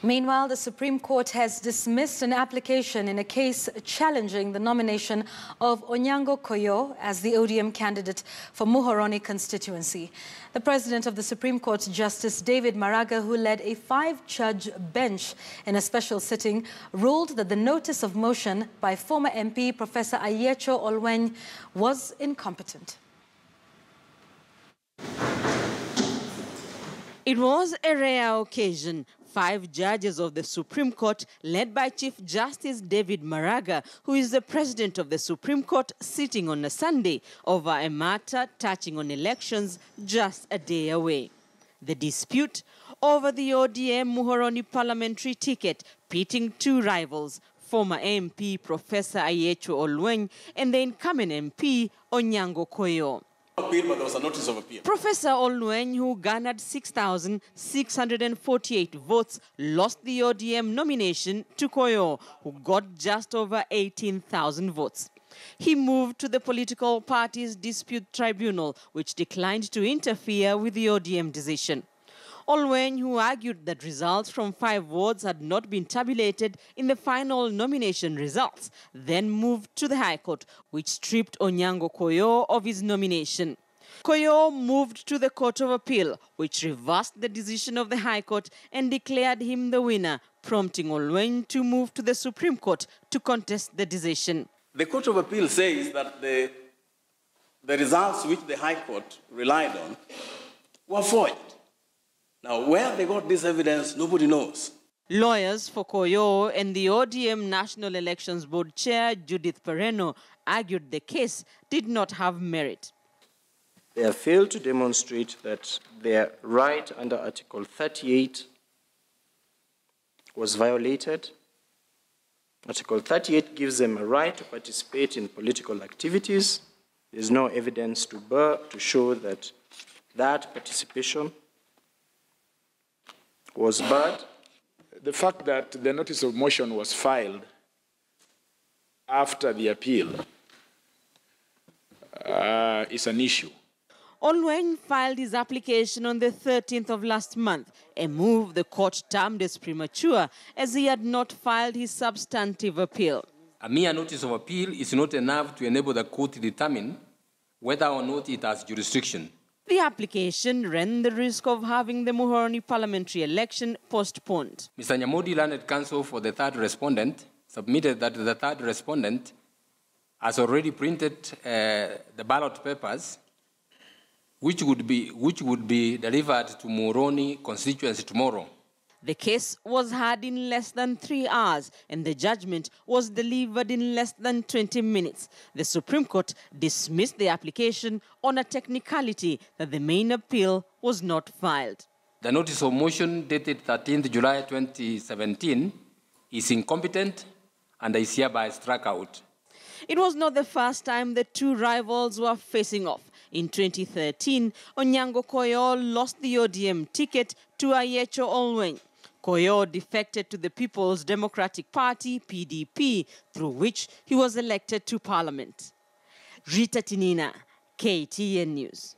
Meanwhile, the Supreme Court has dismissed an application in a case challenging the nomination of Onyango Koyo as the ODM candidate for Muhoroni constituency. The President of the Supreme Court, Justice David Maraga, who led a 5-judge bench in a special sitting, ruled that the notice of motion by former MP Professor Ayecho Olweny was incompetent. It was a rare occasion. 5 judges of the Supreme Court, led by Chief Justice David Maraga, who is the President of the Supreme Court, sitting on a Sunday over a matter touching on elections just a day away. The dispute over the ODM Muhoroni parliamentary ticket, pitting 2 rivals, former MP Professor Ayecho Olweny and the incumbent MP Onyango Koyo. Appeal, but there was a notice of appeal. Professor Olweny, who garnered 6,648 votes, lost the ODM nomination to Koyo, who got just over 18,000 votes. He moved to the political party's dispute tribunal, which declined to interfere with the ODM decision. Olweny, who argued that results from 5 wards had not been tabulated in the final nomination results, then moved to the High Court, which stripped Onyango Koyo of his nomination. Koyo moved to the Court of Appeal, which reversed the decision of the High Court and declared him the winner, prompting Olweny to move to the Supreme Court to contest the decision. The Court of Appeal says that the results which the High Court relied on were forged. Now, where they got this evidence, nobody knows. Lawyers for Koyo and the ODM National Elections Board Chair, Judith Pereno, argued the case did not have merit. They have failed to demonstrate that their right under Article 38 was violated. Article 38 gives them a right to participate in political activities. There is no evidence to show that that participation was bad. The fact that the notice of motion was filed after the appeal is an issue. Olweny filed his application on the 13th of last month, a move the court termed as premature, as he had not filed his substantive appeal. A mere notice of appeal is not enough to enable the court to determine whether or not it has jurisdiction. The application ran the risk of having the Muhoroni parliamentary election postponed. Mr. Nyamodi, learned counsel for the 3rd respondent, submitted that the 3rd respondent has already printed the ballot papers, which would be delivered to Muhoroni constituency tomorrow. The case was heard in less than 3 hours, and the judgment was delivered in less than 20 minutes. The Supreme Court dismissed the application on a technicality that the main appeal was not filed. The notice of motion dated 13th July 2017 is incompetent and is hereby struck out. It was not the first time the 2 rivals were facing off. In 2013, Onyango Koyo lost the ODM ticket to Ayecho Olweny. Koyo defected to the People's Democratic Party, PDP, through which he was elected to Parliament. Rita Tinina, KTN News.